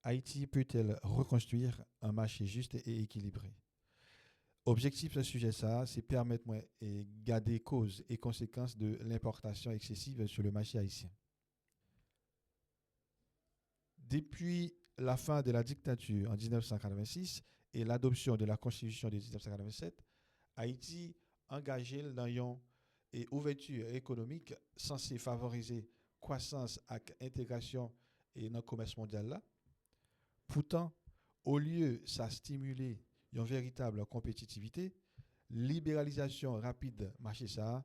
Haïti peut-elle reconstruire un marché juste et équilibré? Objectif de ce sujet, ça, c'est permettre moi et garder causes et conséquences de l'importation excessive sur le marché haïtien. Depuis la fin de la dictature en 1986 et l'adoption de la Constitution de 1987, Haïti engagé dans une ouverture économique censée favoriser croissance et intégration et dans le commerce mondial là. Pourtant, au lieu de ça stimuler une véritable compétitivité, libéralisation rapide marché ça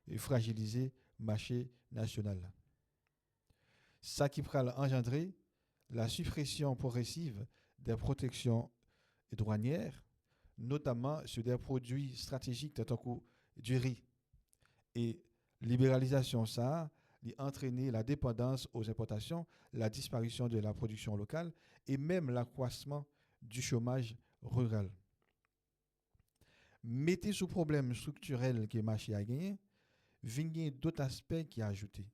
et fragiliser marché national. Ça qui pourrait engendrer la suppression progressive des protections douanières, notamment sur des produits stratégiques tels que du riz. Et libéralisation ça a entraîné la dépendance aux importations, la disparition de la production locale et même l'accroissement du chômage rural. Mettez sous problème structurel que le marché a gagné, vignez d'autres aspects qui a ajouté,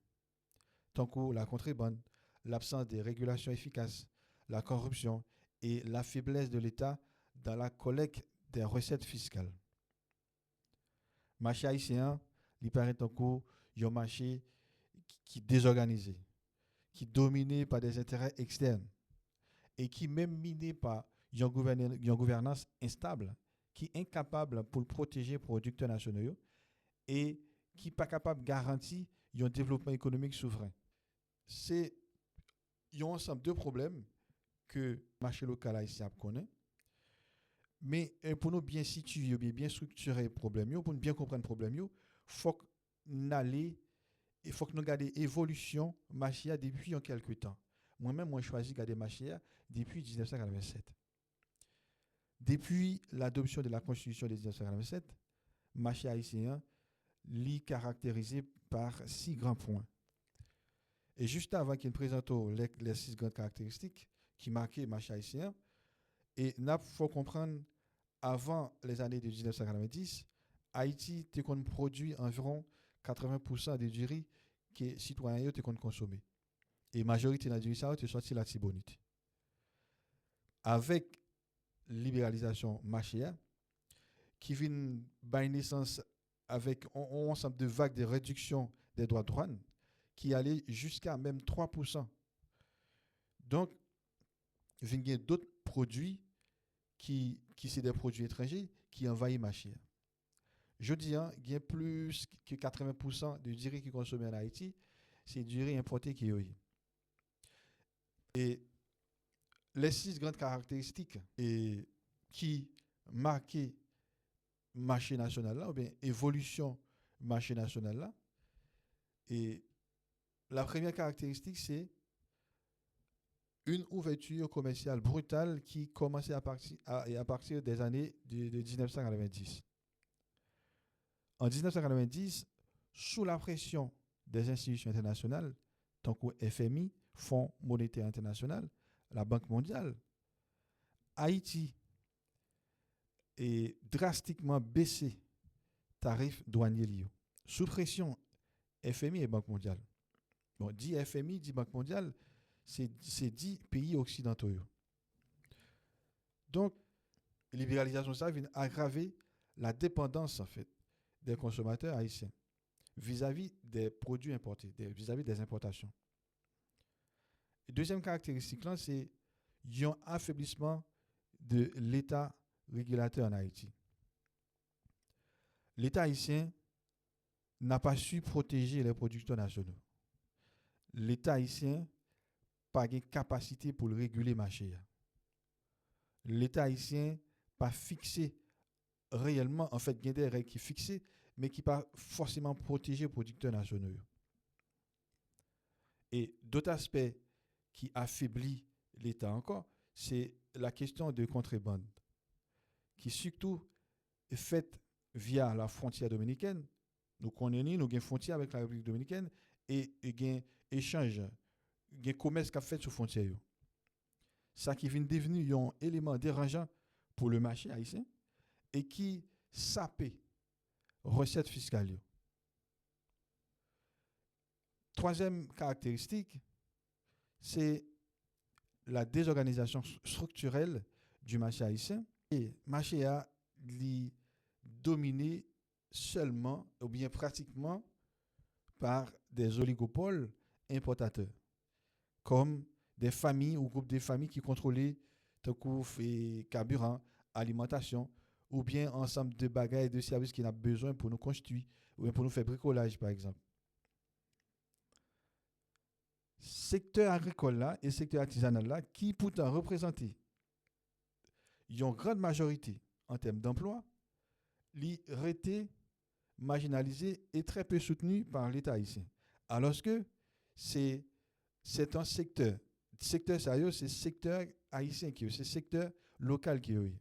tant que la contrebande, l'absence de régulations efficaces, la corruption et la faiblesse de l'État dans la collecte des recettes fiscales. Marché haïtien, il paraît encore un marché qui est désorganisé, qui est dominé par des intérêts externes et qui est même miné par une gouvernance instable, qui est incapable pour protéger les producteurs nationaux et qui n'est pas capable de garantir un développement économique souverain. C'est un ensemble de problèmes que le marché local haïtien connaît. Mais pour nous bien situer, bien structurer le problème, pour nous bien comprendre le problème, il faut que nous gardions l'évolution marché depuis en quelques temps. Moi-même, j'ai choisi de garder marché depuis 1987. Depuis l'adoption de la Constitution de 1987, le marché haïtien est caractérisé par 6 grands points. Et juste avant qu'il présente les 6 grandes caractéristiques qui marquaient le marché haïtien, et il faut comprendre, avant les années de 1990, Haïti produit environ 80% du riz que les citoyens ont consommé. Et la majorité de du riz, ça a sorti la Tibonite. Avec la libéralisation marché, qui vient par naissance avec un ensemble de vagues de réduction des droits de douane, qui allait jusqu'à même 3%. Donc, il y a d'autres produits qui sont des produits étrangers qui envahissent le marché. Je dis, il y a plus que 80% du riz qui est consommé en Haïti, c'est du riz importé qui est. Et les 6 grandes caractéristiques qui marquent le marché national là, ou bien évolution marché national là, et la première caractéristique, c'est une ouverture commerciale brutale qui commençait à partir des années de 1990. En 1990, sous la pression des institutions internationales, tant que FMI, Fonds monétaire international, la Banque mondiale, Haïti est drastiquement baissé tarifs douaniers liés. Sous pression FMI et Banque mondiale. Bon, dit FMI, dit Banque mondiale, c'est 10 pays occidentaux. Donc, la libéralisation, ça vient aggraver la dépendance, en fait, des consommateurs haïtiens vis-à-vis des produits importés, vis-à-vis des importations. Et deuxième caractéristique, là, c'est un affaiblissement de l'État régulateur en Haïti. L'État haïtien n'a pas su protéger les producteurs nationaux. L'État haïtien n'a pas de capacité pour le réguler le marché. L'État haïtien n'a pas fixé réellement, en fait, il y a des règles qui sont fixées, mais qui ne pas forcément protéger les producteurs nationaux. Et d'autres aspects qui affaiblissent l'État encore, c'est la question de contrebande, qui surtout est faite via la frontière dominicaine. Nous connaissons, nous avons une frontière avec la République dominicaine et il y a un échange, il y a un commerce qui a fait sur la frontière. Ça qui vient devenir un élément dérangeant pour le marché haïtien et qui sape recettes fiscales. Troisième caractéristique, c'est la désorganisation structurelle du marché haïtien. Et le marché a dominé seulement, ou bien pratiquement, par des oligopoles importateurs, comme des familles ou groupes de familles qui contrôlaient et carburant, alimentation, ou bien ensemble de bagages et de services qu'on a besoin pour nous construire, ou bien pour nous faire bricolage, par exemple. Secteur agricole là et secteur artisanal là, qui pourtant représentent une grande majorité en termes d'emploi, li été marginalisé et très peu soutenu par l'État haïtien. Alors que c'est un secteur sérieux, c'est secteur haïtien qui est, c'est secteur local qui est.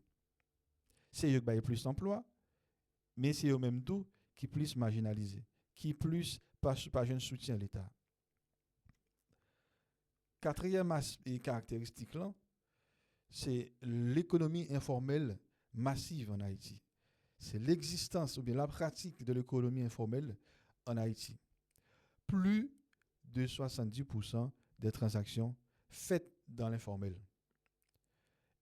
C'est eux qui ont plus d'emplois, mais c'est eux même tout qui plus marginalisé, qui plus pas un soutien à l'État. Quatrième aspect caractéristique là, c'est l'économie informelle massive en Haïti. C'est l'existence ou bien la pratique de l'économie informelle en Haïti. Plus de 70% des transactions faites dans l'informel.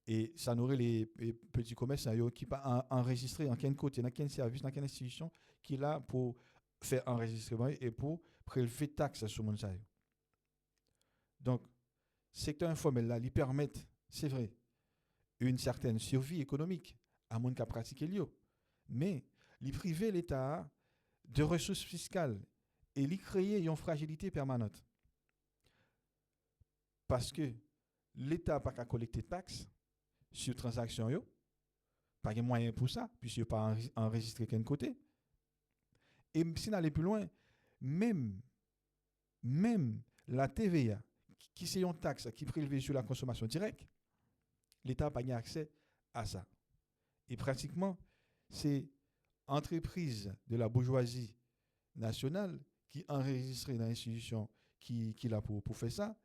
Et ça nourrit les petits commerces qui pas enregistré en quel côté, dans quel service, dans quelle institution qui est là pour faire enregistrement et pour prélever taxes sur mon salaire. Donc, secteur informel là, lui permettent, c'est vrai, une certaine survie économique à mon cas pratiquer l'IO. Mais il priver l'État de ressources fiscales et il créer une fragilité permanente. Parce que l'État n'a pas qu'à collecter de taxes sur transactions, pas de moyens pour ça, puisqu'il n'a pas enregistré qu'un côté. Et si on allait plus loin, même la TVA, qui c'est une taxe qui est prélevée sur la consommation directe, l'État n'a pas accès à ça. Et pratiquement, c'est entreprise de la bourgeoisie nationale qui enregistre dans l'institution qui l'a pour faire ça,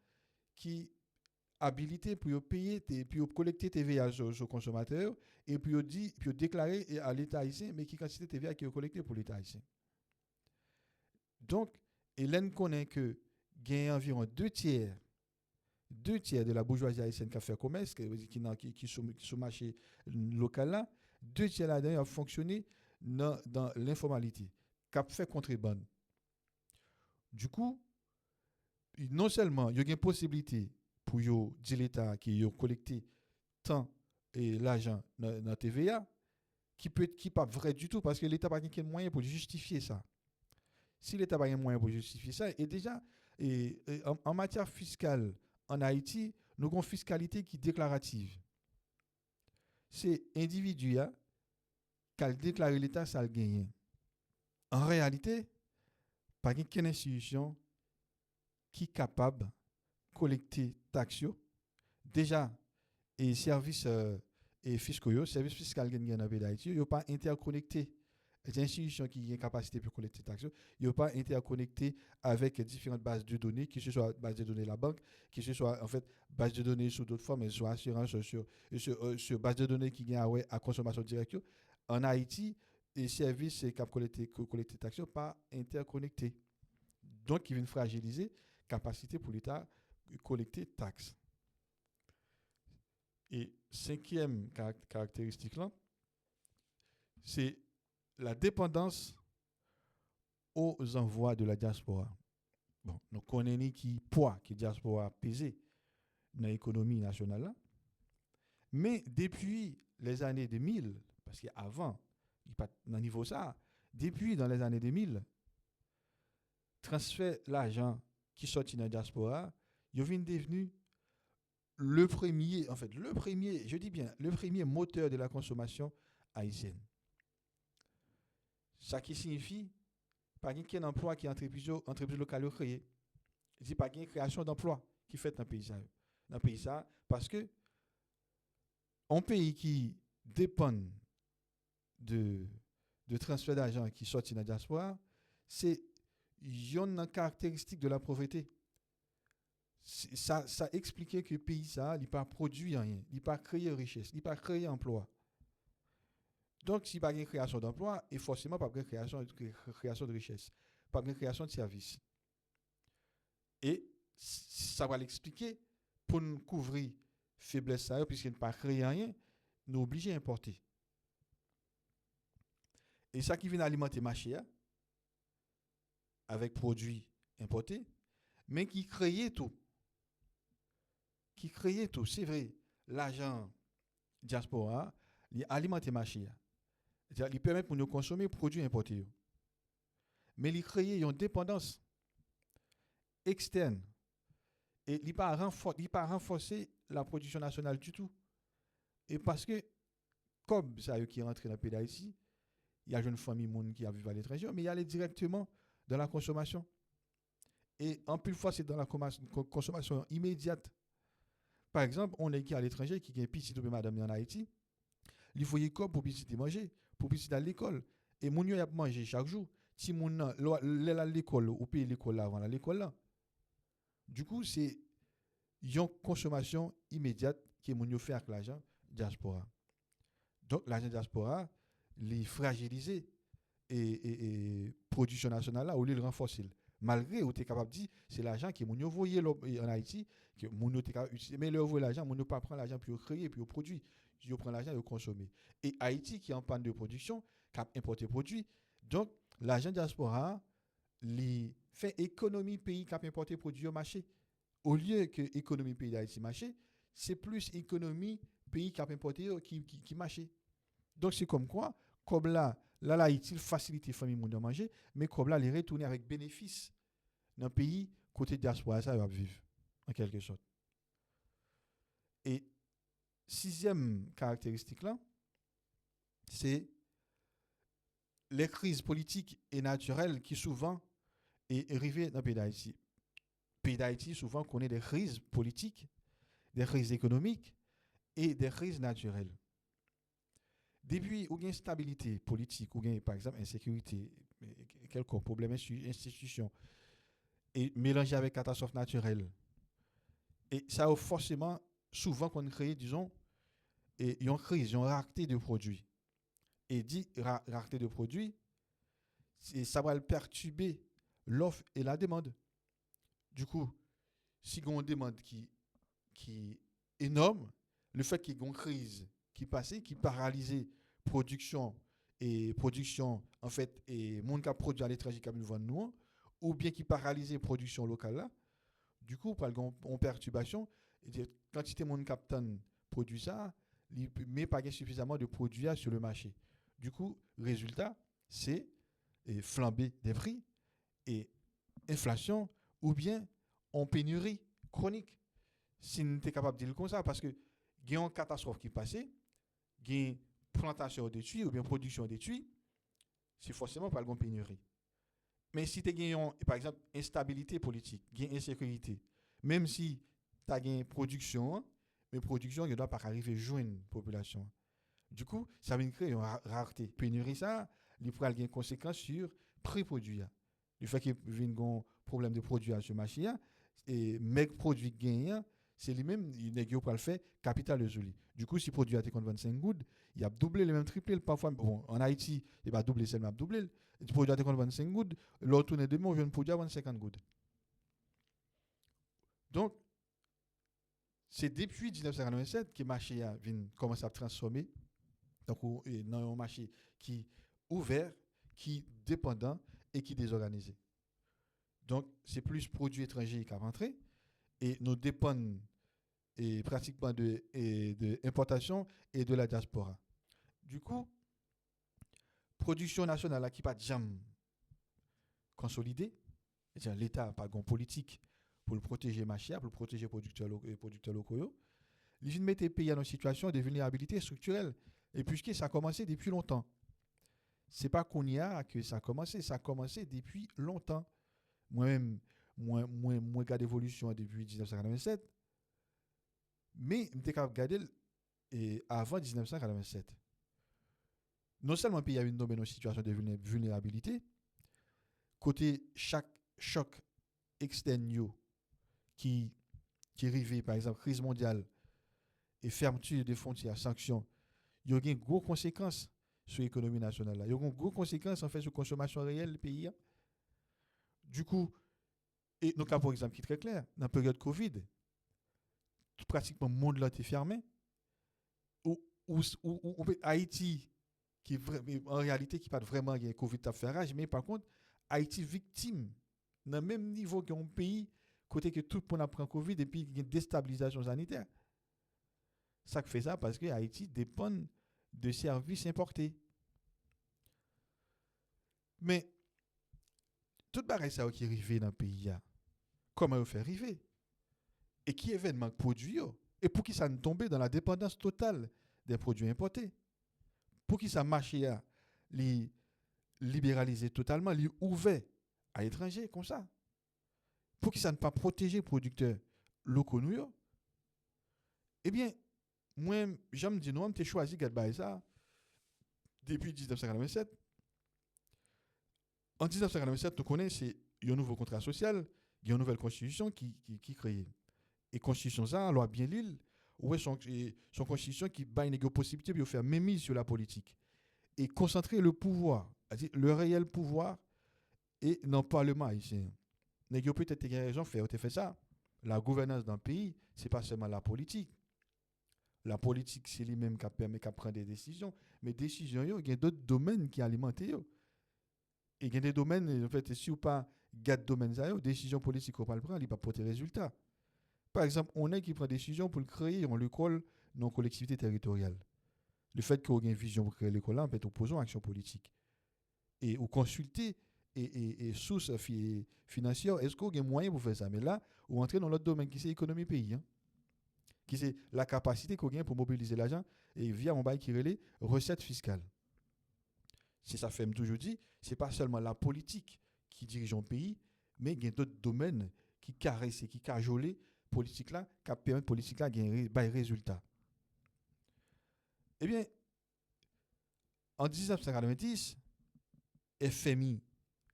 qui habilité pour payer, pour collecter TVA sur le consommateur et puis déclarer à l'État haïtien, mais qui quantité de TVA qui est collectée pour l'État haïtien. Donc, Hélène connaît que il y a environ 2 tiers de la bourgeoisie haïtienne qui a fait commerce, qui sur le marché local là, 2 tiers là-dedans ont fonctionné dans l'informalité, qui a fait contrebande. Du coup, non seulement il y a une possibilité pour dire l'État qui a collecté tant et l'argent dans la TVA, qui peut être pas vrai du tout parce que l'État n'a pas de moyen pour justifier ça. Si l'État n'a pas de moyen pour justifier ça, et déjà, en matière fiscale, en Haïti, nous avons une fiscalité qui est déclarative. C'est l'individu qui a déclaré l'État, ça le gagne. En réalité, pas de institution qui est capable de collecter taxes. Déjà, et services fiscaux, services fiscaux dans le pays d'Haïti, ils ne sont pas interconnectés. Les institutions qui ont une capacité pour collecter taxes, ils ne sont pas interconnectés avec différentes bases de données, que ce soit base de données de la banque, que ce soit en fait base de données sous d'autres formes, sur assurance, sur base de données qui ont à consommation directe. En Haïti, les services qui collecter taxes ne sont pas interconnectés. Donc, ils viennent fragiliser la capacité pour l'État de collecter taxes. Et cinquième caractéristique là, c'est la dépendance aux envois de la diaspora. Bon, nous connaissons qui poids que la diaspora a pesé dans l'économie nationale là. Mais depuis les années 2000, parce qu'avant, il n'y a pas dans niveau ça, depuis dans les années 2000, transfert l'argent qui sortit dans la diaspora, il est devenu le premier, je dis bien, le premier moteur de la consommation haïtienne. Ça qui signifie, pas qu'un emploi qui est entreprise locale créée. Je dis pas qu'il y a une création d'emplois qui fait dans le pays ça, parce que un pays qui dépend de transfert d'argent qui sortit dans la diaspora, c'est une caractéristique de la pauvreté. Ça expliquait que le pays ça il pas produit rien, il pas créé richesse, il pas créé emploi. Donc si pas une création d'emploi, et forcément pas une création de richesse, pas une création de services. Et ça va l'expliquer pour nous couvrir faiblesse ça puisqu'il ne pas créer rien, nous obligés à importer. Et ça qui vient alimenter le marché avec produits importés, mais qui créait tout. C'est vrai. L'argent diaspora, il alimente le marché. Il permet pour nous consommer des produits importés. Mais il crée une dépendance externe. Et il n'a pas renforcé la production nationale du tout. Et parce que, comme ça qui est rentré dans le pays d'Haïti, il y a une famille qui a vécu à l'étranger, mais il y allait directement dans la consommation. Et en plus de fois, c'est dans la consommation immédiate. Par exemple, on est qui à l'étranger, qui est petit ou madame en Haïti, il faut y comme pour petit manger, pour petit à l'école. Et mon y a manger chaque jour. Si mon à l'école ou paye l'école avant l'école là. Du coup, c'est une consommation immédiate qui est fait avec l'argent diaspora. Donc l'argent diaspora, les fragilisé et production nationale là, au lieu de renforcer. Malgré où tu es capable de dire, c'est l'argent qui est envoyé en Haïti, que mon est capable d'utiliser, mais le envoyer l'argent, mon ne pas prendre l'argent pour créer, puis produire. Je prends l'argent et consommer. Et Haïti qui est en panne de production, qui a importé produits. Donc, l'argent diaspora, li fait économie pays qui a importé produits au marché. Au lieu que économie pays d'Haïti marché, c'est plus économie pays qui a importé qui marché. Donc, c'est comme quoi, comme là, l'Haïti facilite les familles de manger, mais comme là, les retourner avec bénéfice dans le pays, côté diaspora, ça va vivre, en quelque sorte. Et sixième caractéristique là, c'est les crises politiques et naturelles qui souvent est arrivées dans le pays d'Haïti. Le pays d'Haïti souvent connaît des crises politiques, des crises économiques et des crises naturelles. Depuis où il y a une stabilité politique, ou bien par exemple insécurité, quelques problèmes institutions, et mélangé avec catastrophes naturelles. Et ça a forcément, souvent qu'on crée, disons, une crise, une rareté de produits. Et dit rareté de produits, ça va perturber l'offre et la demande. Du coup, si on a une demande qui est énorme, le fait qu'il y ait une crise qui passe, qui paralyse production en fait et monde qui a produit à l'étranger qui a vendre nous ou bien qui paralyse production locale là, du coup par une perturbation, quantité monde qui produit ça, mais pas suffisamment de produits sur le marché. Du coup, résultat, c'est flamber des prix et inflation ou bien en pénurie chronique. Si nous sommes capable de dire comme ça, parce que il y a une catastrophe qui passe, il y a une plantation détruite ou bien production détruite, c'est forcément pas une pénurie. Mais si tu as, par exemple, instabilité politique, insécurité, même si tu as une production, mais production ne doit pas arriver à joindre la population. Du coup, ça va créer une rareté. Pénurie, ça, il pourra avoir des conséquences sur le prix produit. Le fait qu'il y ait un problème de produit sur le marché, et mec produit gagnant, c'est lui-même, il est pour le faire, capital de joli. Du coup, si le produit a été 25 gouttes, il a doublé, le même triplé, parfois, bon, en Haïti, il va doubler seulement doublé. Le produit a été 25 gouttes, l'autre tourne demain, on vient de produire à 50 gouttes. Donc, c'est depuis 1997 que le marché a commencé à transformer. Donc, dans un marché qui est ouvert, qui est dépendant et qui est désorganisé. Donc, c'est plus produits étrangers qui rentrent et nous dépendons pratiquement de importation et de la diaspora. Du coup, production nationale qui n'est pas jamais consolidée, c'est-à-dire l'État n'a pas de politique pour le protéger marché, pour le protéger les producteurs locaux, il vient de mettre les pays dans une situation de vulnérabilité structurelle. Et puisque ça a commencé depuis longtemps. Ce n'est pas qu'on y a que ça a commencé depuis longtemps. Moi-même, moi regarde l'évolution depuis 1987, mais je suis capable de regarder avant 1987. Non seulement le pays a une situation de vulnérabilité, côté chaque choc externe qui arrive, par exemple, crise mondiale et fermeture des frontières, sanctions, il y a une grosse conséquence sur l'économie nationale. Il y a une grosse conséquence en fait sur la consommation réelle du pays. Du coup, et nos cas, par exemple, qui est très clair, dans la période Covid, pratiquement le monde là était fermé. Ou Haïti, en réalité, qui pas vraiment il y a Covid à faire rage, mais par contre, Haïti victime, dans le même niveau qu'un pays, côté que tout le monde apprend Covid et puis il y a une déstabilisation sanitaire. Ça fait ça parce que Haïti dépend de services importés. Mais, tout bagage ça qui arrive dans le pays, comment vous fait arriver? Et qui événement produit? Et pour qui ça ne tombe dans la dépendance totale des produits importés? Pour qui ça marche les libéraliser totalement, les ouvert à l'étranger comme ça? Pour qui ça ne pas protéger les producteurs locaux nous? Eh bien, moi, j'aime dire non, j'ai choisi de faire ça depuis 1987. En 1987, nous connaissons un nouveau contrat social, il y a une nouvelle constitution qui créée. Et constitution ça, loi bien l'île, où est son constitution qui bat une possibilité de faire mémise sur la politique et concentrer le pouvoir, c'est-à-dire le réel pouvoir et dans le Parlement haïtien. N'est peut-être une raison de faire ça. La gouvernance d'un pays, ce n'est pas seulement la politique. La politique, c'est lui-même qui permet de prendre des décisions, mais décisions, il y a d'autres domaines qui alimentent. Et il y a des domaines, en fait, si ou pas garde domaine ça, décision politique qu'on pas prendre, il pas porter résultat. Par exemple, on est qui prend des décisions pour créer une école dans une collectivité territoriale. Le fait qu'on ait une vision pour créer l'école, on peut être opposant à l'action politique. Et ou consulter et sources financières, est-ce qu'on a moyen pour faire ça? Mais là, on entre dans l'autre domaine qui c'est l'économie pays. Qui c'est la capacité qu'on a pour mobiliser l'argent et via un bail qui relève recettes fiscales. C'est ça fait toujours dit, c'est pas seulement la politique qui dirige un pays, mais il y a d'autres domaines qui caressent, qui cajolent politique là, qui permettent politique là gagner des résultats. Eh bien, en 1990, FMI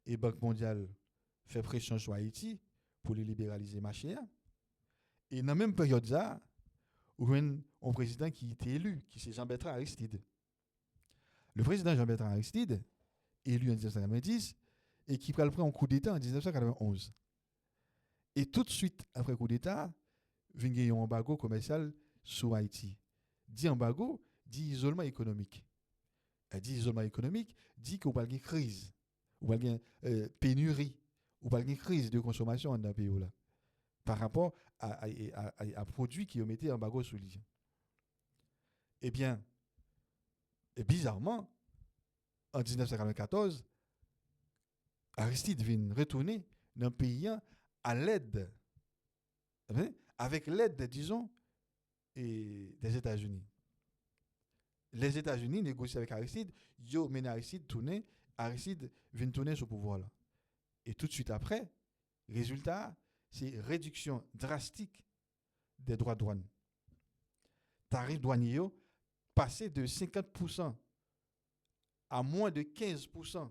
et Banque mondiale fait pression sur Haïti pour les libéraliser marché. Et dans la même période là, il y a un président qui était élu, qui c'est Jean-Bertrand Aristide. Le président Jean-Bertrand Aristide, élu en 1990, et qui prend un coup d'État en 1991. Et tout de suite, après le coup d'État, il y a un embargo commercial sur Haïti. Dit embargo, dit isolement économique. Dit isolement économique, dit qu'on va avoir une crise, ou va avoir une pénurie, ou va avoir une crise de consommation dans le pays là, par rapport à produits qui ont mis embargo sur lui. Eh bien, et bizarrement, en 1994, Aristide vient retourner dans le pays à l'aide, avec l'aide, disons, des États-Unis. Les États-Unis négocient avec Aristide, yo mène Aristide tourner, Aristide vient tourner ce pouvoir-là. Et tout de suite après, résultat, c'est réduction drastique des droits de douane. Tarif douanier passé de 50% à moins de 15%.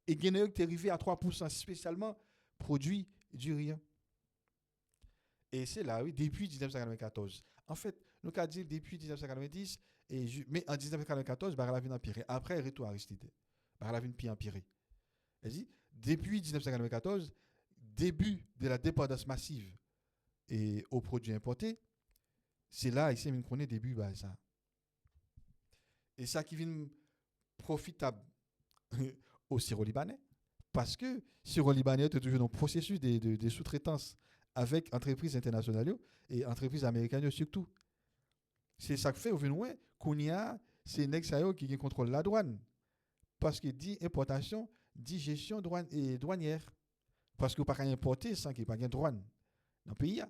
Et Guinée est arrivé à 3%, spécialement produits du riz. Et c'est là, oui, depuis 1994. En fait, nous avons dit depuis 1990, mais en 1994, la vie a empiré. Après, retour Aristide. La vie a empiré. Depuis 1994, début de la dépendance massive et aux produits importés, c'est là, ici, qu'on connaît début de ça. Et ça qui vient profitable au Syro-Libanais, parce que Syro-Libanais est toujours dans le processus de sous-traitance avec entreprises internationales et entreprises américaines surtout. C'est ça que fait, au final, qu'on y a, c'est Nexayo qui contrôle la douane. Parce que dit importation, dit gestion douanière. Parce que vous ne pouvez pas importer sans qu'il n'y ait pas de douane. Dans le pays,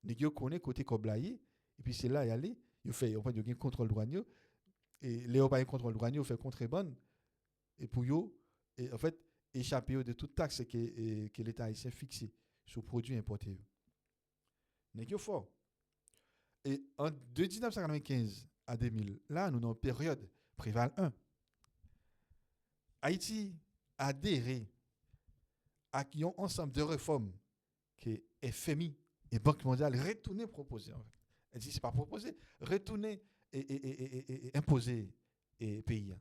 vous connaissez côté Koblaye, et puis c'est là, il y a les, il fait un contrôle douanier, et les pas un contrôle douanier, il fait contrebande, et pour eux, en fait, échapper de toute taxe que l'État haïtien fixé sur les produits importés. C'est fort. Et de 1995 à 2000, là, nous avons une période Préval 1. Haïti a adhéré à un ensemble de réformes que FMI et Banque mondiale retournaient proposer. En fait. Elle dit, c'est pas proposer, retourner et imposer aux pays.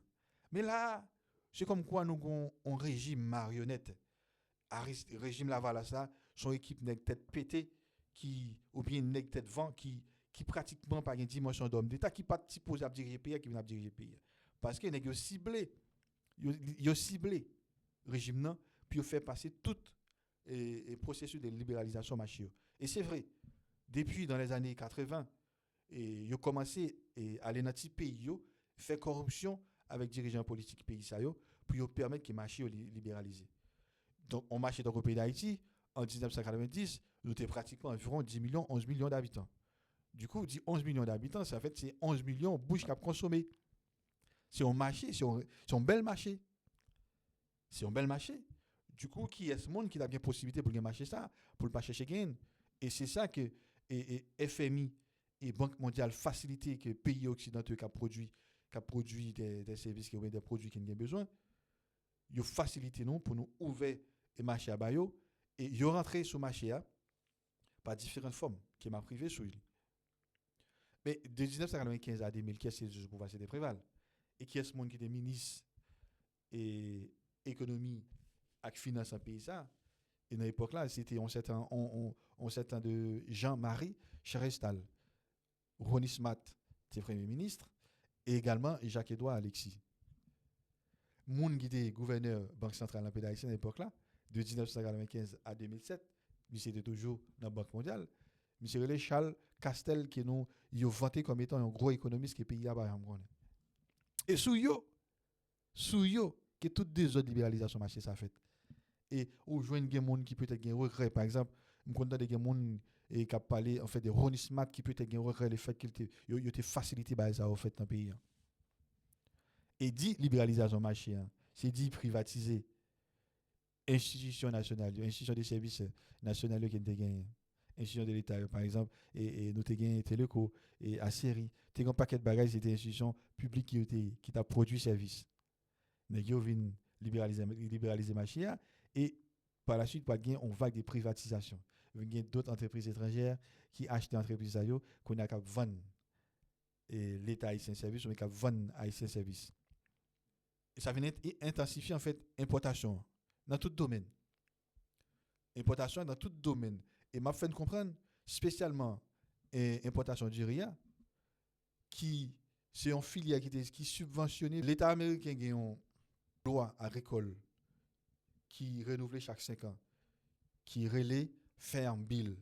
Mais là, c'est comme quoi nous avons un régime marionnette. Régime Laval, ça, son équipe n'est tête pétée qui ou bien nèg tête vent qui pratiquement pas une dimension d'homme d'état qui pas supposé diriger pays qui vient diriger pays parce que nèg yo ciblé yo ciblé régime nan puis yo fait passer tout et processus de libéralisation marché et c'est vrai depuis dans les années 80 et yo commencé et aller dans petit pays yo fait corruption avec dirigeants politiques pays ça yo pour yo permettre que marché libéralisé donc on marché dans le pays d'Haïti en 1990 nous étions pratiquement environ 10 millions 11 millions d'habitants du coup dit 11 millions d'habitants ça fait c'est 11 millions bouches qui a consommé c'est un marché c'est un bel marché c'est un bel marché du coup qui est ce monde qui a bien possibilité pour le marché ça pour le pas chercher gain et c'est ça que FMI et Banque mondiale faciliter que pays occidentaux qui a produit des services qui ont des produits qui ont besoin ils faciliter nous pour nous ouvrir le marché à bayo et ils rentrer sur le marché par différentes formes qui m'a privé sur lui mais de 1995 à 2000 qui est le pouvoir c'était Préval et qui est ce monde qui était ministre et économie et finance en pays ça et dans l'époque là c'était on certain de Jean-Marie Charestal Ronnie Smat était premier ministre et également Jacques-Édouard Alexis moun qui était gouverneur Banque centrale en pays d'Haïti à l'époque là de 1995 à 2007 mais c'était toujours dans la Banque mondiale monsieur relé Charles Castel qui nous yo vanté comme étant un gros économiste qui pays a ba et sous yo que toutes des autres libéralisations marché ça fait et ou joindre des monde qui peut-être gain regret par exemple me content des monde et qui a parlé en fait de Ronnie Smart qui peut-être gain regret le fait qu'il yo était facilité par ça au fait dans pays et dit libéralisation marché c'est dit privatiser institutions nationales institutions de services nationaux qui ont gagné institutions de l'État par exemple et nous avons gagné Téléco et Assérie tu as un paquet de bagages c'était institutions publiques qui t'a produit service mais ils viennent libéraliser marché et par la suite il y a une vague de privatisation il y a d'autres entreprises étrangères qui achètent entreprises à eux qu'on a qu'à vendre et l'État haïtien service on a qu'à vendre haïtien service et ça vient intensifier en fait importation dans tout domaine importation dans tout domaine et m'a fait comprendre spécialement importation du riz qui c'est une filière qui subventionne l'État américain a une loi agricole qui renouvelle chaque 5 ans qui relaie Farm Bill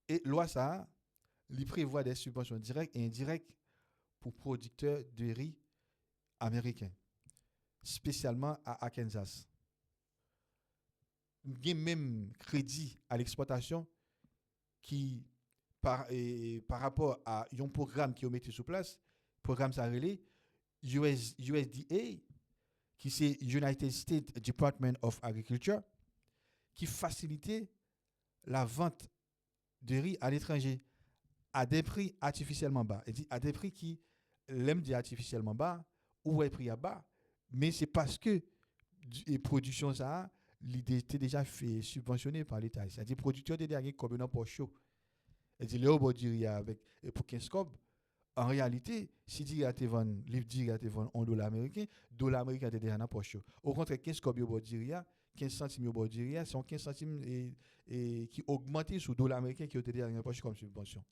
et loi ça il prévoit des subventions directes et indirectes pour producteurs de riz américains spécialement à Arkansas il y a même crédit à l'exportation qui par rapport à un programme qui est mis sur place programme ça relais USDA qui c'est United States Department of Agriculture qui facilitait la vente de riz à l'étranger à des prix artificiellement bas et à des prix qui l'aime dit artificiellement bas ou est prix à bas mais c'est parce que les productions ça l'idée était déjà fait subventionné par l'État c'est-à-dire producteurs des derniers comme un pour chaud et dit le au dire avec pour 15 cob en réalité si dit à te vendre livre dit à te vendre $1 américain était déjà dans poche au contraire 15 cob au dire 15 centimes au dire sont 15 centimes et qui augmenté sur $1 américain qui était déjà dans poche comme subvention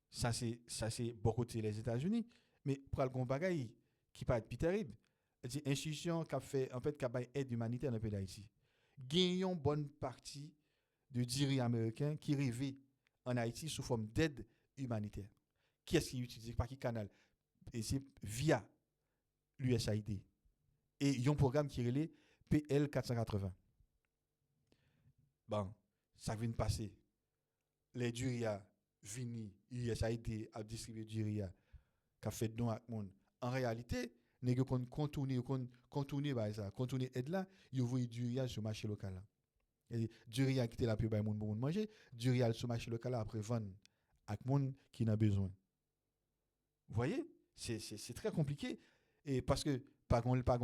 ça c'est beaucoup de les États-Unis mais pour le bagaille qui pas être terrible c'est institution qui a fait en fait qui a aide humanitaire dans le pays d'Haïti gagnons bonne partie de dirigeants américains qui rêvaient en Haïti sous forme d'aide humanitaire. Qui est-ce qui utilise par quel canal? Et c'est via l'USAID. Et il y a un programme qui est relé PL 480. Bon, ça vient de passer. Les durias viennent, l'USAID a distribué du riz qui a fait don à monde. En réalité, nous avons contourné aide là, ils ont vu du riz sur le marché local. Et du riz qui était là pour monde manger, du riz sur le marché local après vendre à monde qui n'a besoin. Vous voyez, c'est très compliqué et parce que pas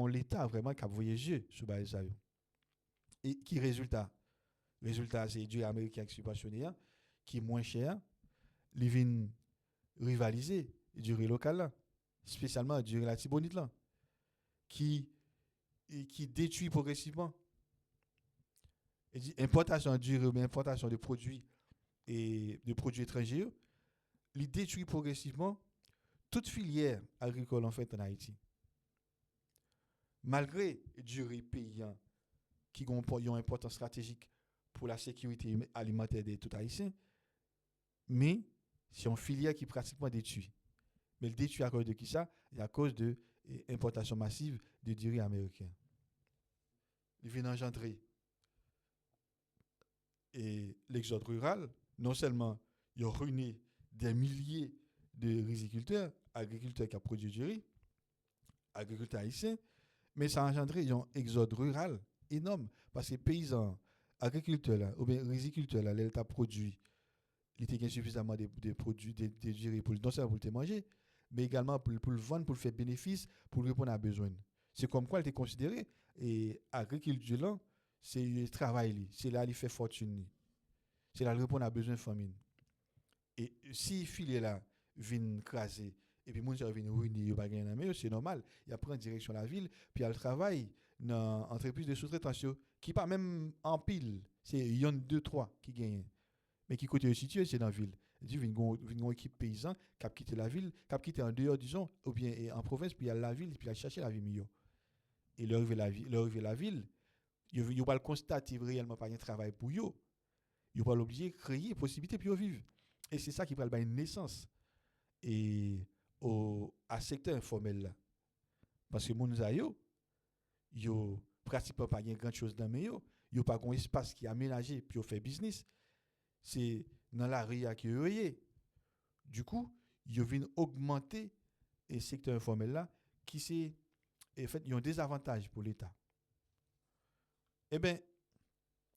l'État vraiment qui a voyagé sur base ça. Et qui résultat c'est du américain qui subventionné qui est moins cher, il vient rivaliser du riz local là, spécialement du riz la Tibonite là qui détruit progressivement Et dit importation durée ou bien importation de produits et de produits étrangers, il détruit progressivement toute filière agricole en fait en Haïti. Malgré durée paysan qui ont une importance stratégique pour la sécurité alimentaire de tout Haïtien, mais c'est une filière qui est pratiquement détruite. Mais le détruit à cause de qui ça? À cause de l'importation massive de durée américain. Il vient engendrer et l'exode rural, non seulement il a ruiné des milliers de riziculteurs, agriculteurs qui ont produit du riz, agriculteurs haïtiens, mais ça a engendré un exode rural énorme parce que les paysans, agriculteurs là, ou bien riziculteurs là, l'État produit, il était suffisamment de produits, de du riz pour non seulement pour le manger, mais également pour le vendre, pour le faire bénéfice, pour répondre à besoin. C'est comme quoi il était considéré et agriculture là, c'est le travail, c'est là qu'il fait fortune. C'est là qu'il répond à besoin de famine. Et si filet là vient craser et puis moun vient ruiner, il pas gagner mais c'est normal. Il prend direction la ville, puis il travaille dans entreprise de sous-traitance qui pas même en pile, c'est yon 2 3 qui gagnent. Mais qui côté situé c'est dans la ville. Il vient une équipe paysan qui a quitté la ville, qui a quitté en dehors disons ou bien en province puis il a la ville puis il a cherché la vie mieux. Et leur arrivé la ville, il pas le constater réellement pas un travail pour eux. Il pas l'obligé de créer possibilité pour vivre. Et c'est ça qui va une naissance et à secteur informel là. Parce que moun yo yo pratiquement pas grand chose dans mais yo pas un espace qui est aménagé puis yo fait business. C'est dans la ria qui est. Du coup, yo vinn augmenter et secteur informel là qui c'est en fait un désavantage pour l'état. Eh ben